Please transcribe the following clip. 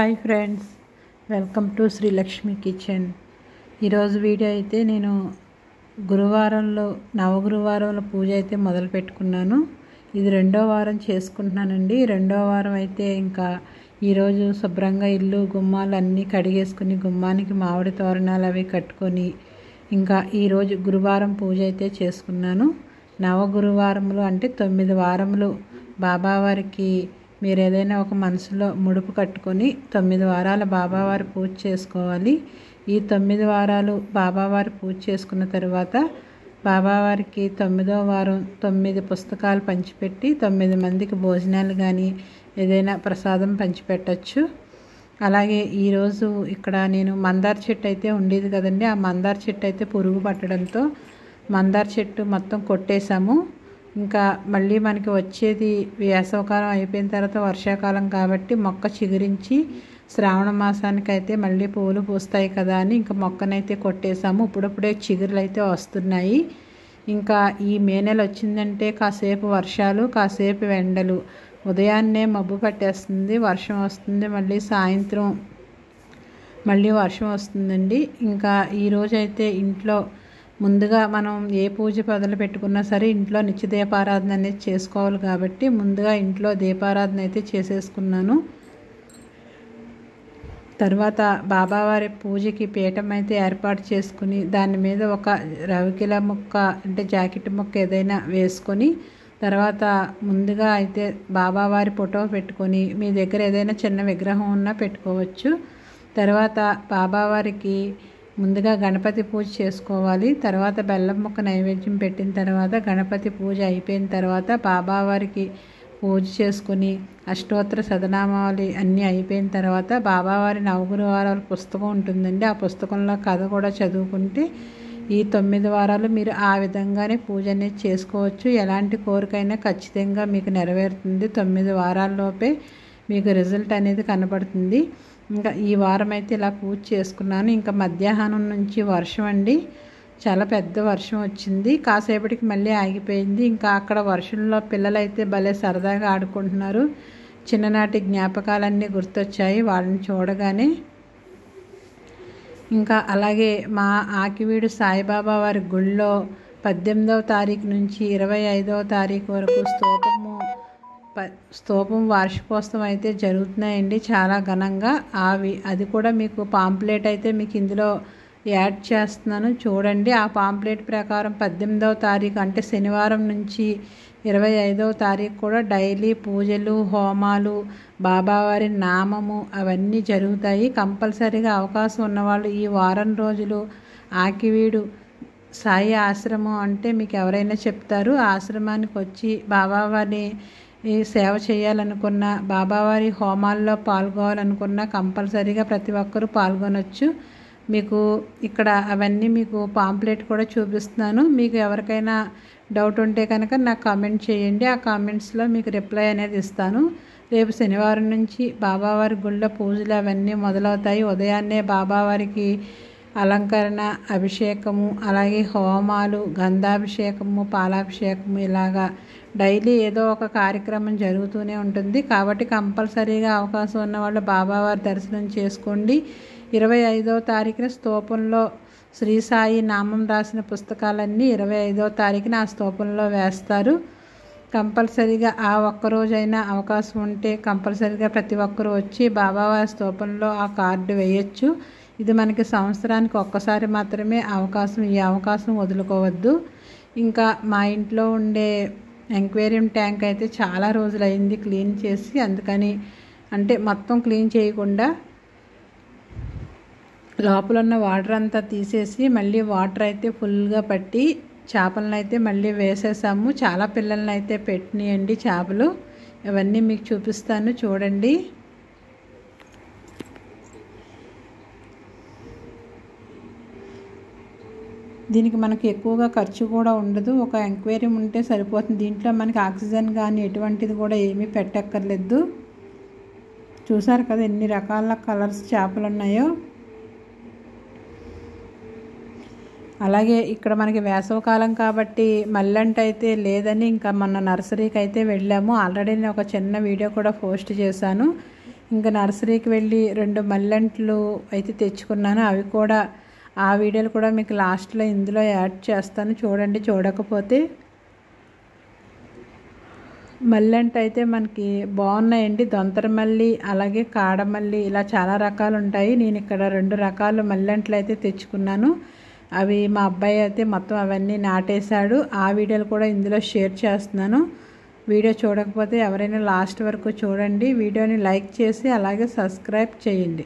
Hi friends, welcome to Shri Lakshmi kitchen. ఈరోజు video అయితే నేను నవగురువారంలో పూజ అయితే మొదలు పెట్టుకున్నాను. ఇది రెండో వారం చేసుకుంటున్నానండి. రెండో వారం అయితే ఇంకా ఈరోజు శుభ్రంగా ఇల్లు గుమ్మాలు అన్నీ కడిగేసుకుని గుమ్మానికి మామిడి తోరణాలు అవి కట్టుకొని ఇంకా ఈరోజు గురువారం పూజ అయితే చేసుకున్నాను. నవగురువారములు అంటే 9 వారములు బాబావారికి మీరు ఏదైనా ఒక మనసులో ముడుపు కట్టుకొని 9 వారాల బాబావారి పూజ చేసుకోవాలి. ఈ 9 వారాలు బాబావారి పూజ చేసుకున్న తర్వాత బాబావారికి 9వ వారం 9 పుస్తకాలు పంచిపెట్టి 9 మందికి భోజనాలు కానీ ఏదైనా ప్రసాదం పంచిపెట్టచ్చు. అలాగే ఈరోజు ఇక్కడ నేను మందార చెట్టు అయితే ఉండేది కదండి. ఆ మందార చెట్టు అయితే పురుగు పట్టడంతో మందార చెట్టు మొత్తం కొట్టేశాము. ఇంకా మళ్ళీ మనకి వచ్చేది వేసవకాలం అయిపోయిన తర్వాత వర్షాకాలం కాబట్టి మొక్క చిగురించి శ్రావణ మాసానికి అయితే మళ్ళీ పూలు పూస్తాయి కదా అని ఇంకా మొక్కనైతే కొట్టేశాము. ఇప్పుడప్పుడే చిగురులు అయితే వస్తున్నాయి. ఇంకా ఈ మే నెల వచ్చిందంటే కాసేపు వర్షాలు కాసేపు ఎండలు, ఉదయాన్నే మబ్బు పట్టేస్తుంది, వర్షం వస్తుంది, మళ్ళీ సాయంత్రం మళ్ళీ వర్షం వస్తుందండి. ఇంకా ఈరోజైతే ఇంట్లో ముందుగా మనం ఏ పూజ మొదలు పెట్టుకున్నా సరే ఇంట్లో నిత్య దీపారాధన అనేది చేసుకోవాలి కాబట్టి ముందుగా ఇంట్లో దీపారాధన అయితే చేసేసుకున్నాను. తర్వాత బాబావారి పూజకి పీఠం అయితే ఏర్పాటు చేసుకుని దాని మీద ఒక రవికిల ముక్క అంటే జాకెట్ ముక్క ఏదైనా వేసుకొని తర్వాత ముందుగా అయితే బాబావారి ఫోటో పెట్టుకొని మీ దగ్గర ఏదైనా చిన్న విగ్రహం ఉన్నా పెట్టుకోవచ్చు. తర్వాత బాబావారికి ముందుగా గణపతి పూజ చేసుకోవాలి. తర్వాత బెల్లం ముక్క నైవేద్యం పెట్టిన తర్వాత గణపతి పూజ అయిపోయిన తర్వాత బాబావారికి పూజ చేసుకుని అష్టోత్తర శతనామావళి అన్నీ అయిపోయిన తర్వాత బాబావారి నవగురువారాల పుస్తకం ఉంటుందండి. ఆ పుస్తకంలో కథ కూడా చదువుకుంటే ఈ 9 వారాలు మీరు ఆ విధంగానే పూజ అనేది చేసుకోవచ్చు. ఎలాంటి కోరికైనా ఖచ్చితంగా మీకు నెరవేరుతుంది. 9 వారాల్లోపే మీకు రిజల్ట్ అనేది కనబడుతుంది. ఇంకా ఈ వారం అయితే ఇలా పూజ చేసుకున్నాను. ఇంకా మధ్యాహ్నం నుంచి వర్షం అండి, చాలా పెద్ద వర్షం వచ్చింది. కాసేపటికి మళ్ళీ ఆగిపోయింది. ఇంకా అక్కడ వర్షంలో పిల్లలైతే భలే సరదాగా ఆడుకుంటున్నారు. చిన్ననాటి జ్ఞాపకాలన్నీ గుర్తొచ్చాయి వాళ్ళని చూడగానే. ఇంకా అలాగే మా ఆకివీడు సాయిబాబా వారి గుళ్ళో 18వ తారీఖు నుంచి 25వ తారీఖు వరకు స్తూపం వార్షికోత్సవం అయితే జరుగుతున్నాయండి, చాలా ఘనంగా. అది కూడా మీకు పాంప్లెట్ అయితే మీకు ఇందులో యాడ్ చేస్తున్నాను, చూడండి. ఆ పాంప్లెట్ ప్రకారం 18వ తారీఖు అంటే శనివారం నుంచి 25వ తారీఖు కూడా డైలీ పూజలు హోమాలు బాబావారి నామము అవన్నీ జరుగుతాయి. కంపల్సరీగా అవకాశం ఉన్నవాళ్ళు ఈ వారం రోజులు ఆకివీడు సాయి ఆశ్రమం అంటే మీకు ఎవరైనా చెప్తారు, ఆశ్రమానికి వచ్చి బాబావారిని సేవ చేయాలనుకున్న బాబావారి హోమాల్లో పాల్గొనాలనుకున్న కంపల్సరీగా ప్రతి ఒక్కరూ పాల్గొనవచ్చు. మీకు ఇక్కడ అవన్నీ మీకు పాంప్లెట్ కూడా చూపిస్తున్నాను. మీకు ఎవరికైనా డౌట్ ఉంటే కనుక నాకు కామెంట్ చేయండి. ఆ కామెంట్స్లో మీకు రిప్లై అనేది ఇస్తాను. రేపు శనివారం నుంచి బాబావారి గుళ్ళో పూజలు అవన్నీ మొదలవుతాయి. ఉదయాన్నే బాబావారికి అలంకరణ అభిషేకము అలాగే హోమాలు గంధాభిషేకము పాలాభిషేకము ఇలాగా డైలీ ఏదో ఒక కార్యక్రమం జరుగుతూనే ఉంటుంది. కాబట్టి కంపల్సరీగా అవకాశం ఉన్నవాళ్ళు బాబావారి దర్శనం చేసుకోండి. 25వ తారీఖున స్తూపంలో శ్రీ సాయి నామం రాసిన పుస్తకాలన్నీ 25వ తారీఖున ఆ స్తూపంలో వేస్తారు. కంపల్సరీగా ఆ ఒక్కరోజైనా అవకాశం ఉంటే కంపల్సరీగా ప్రతి ఒక్కరూ వచ్చి బాబావారి స్తూపంలో ఆ కార్డు వేయచ్చు. ఇది మనకి సంవత్సరానికి ఒక్కసారి మాత్రమే అవకాశం, ఈ అవకాశం వదులుకోవద్దు. ఇంకా మా ఇంట్లో ఉండే ఎంక్వేరియం ట్యాంక్ అయితే చాలా రోజులైంది క్లీన్ చేసి, అందుకని అంటే మొత్తం క్లీన్ చేయకుండా లోపల ఉన్న వాటర్ అంతా తీసేసి మళ్ళీ వాటర్ అయితే ఫుల్గా పట్టి చేపలను అయితే మళ్ళీ వేసేసాము. చాలా పిల్లల్ని అయితే పెట్టినాయండి చేపలు. ఇవన్నీ మీకు చూపిస్తాను, చూడండి. దీనికి మనకి ఎక్కువగా ఖర్చు కూడా ఉండదు. ఒక ఎంక్వేరియం ఉంటే సరిపోతుంది. దీంట్లో మనకి ఆక్సిజన్ కానీ ఎటువంటిది కూడా ఏమీ పెట్టక్కర్లేదు. చూసారు కదా ఎన్ని రకాల కలర్స్ చేపలు ఉన్నాయో. అలాగే ఇక్కడ మనకి వేసవకాలం కాబట్టి మల్లెంట అయితే లేదని ఇంకా మొన్న నర్సరీకి అయితే వెళ్ళాము. ఆల్రెడీ నేను ఒక చిన్న వీడియో కూడా పోస్ట్ చేశాను. ఇంకా నర్సరీకి వెళ్ళి 2 మల్లెంట్లు అయితే తెచ్చుకున్నాను. అవి కూడా ఆ వీడియోలు కూడా మీకు లాస్ట్లో ఇందులో యాడ్ చేస్తాను, చూడండి చూడకపోతే. మల్లెంట అయితే మనకి బాగున్నాయండి. దొంతరమల్లి అలాగే కాడమల్లి ఇలా చాలా రకాలు ఉంటాయి. నేను ఇక్కడ 2 రకాల మల్లెంట్లు అయితే తెచ్చుకున్నాను. అవి మా అబ్బాయి అయితే మొత్తం అవన్నీ నాటేశాడు. ఆ వీడియోలు కూడా ఇందులో షేర్ చేస్తున్నాను. వీడియో చూడకపోతే ఎవరైనా లాస్ట్ వరకు చూడండి. వీడియోని లైక్ చేసి అలాగే సబ్స్క్రైబ్ చేయండి.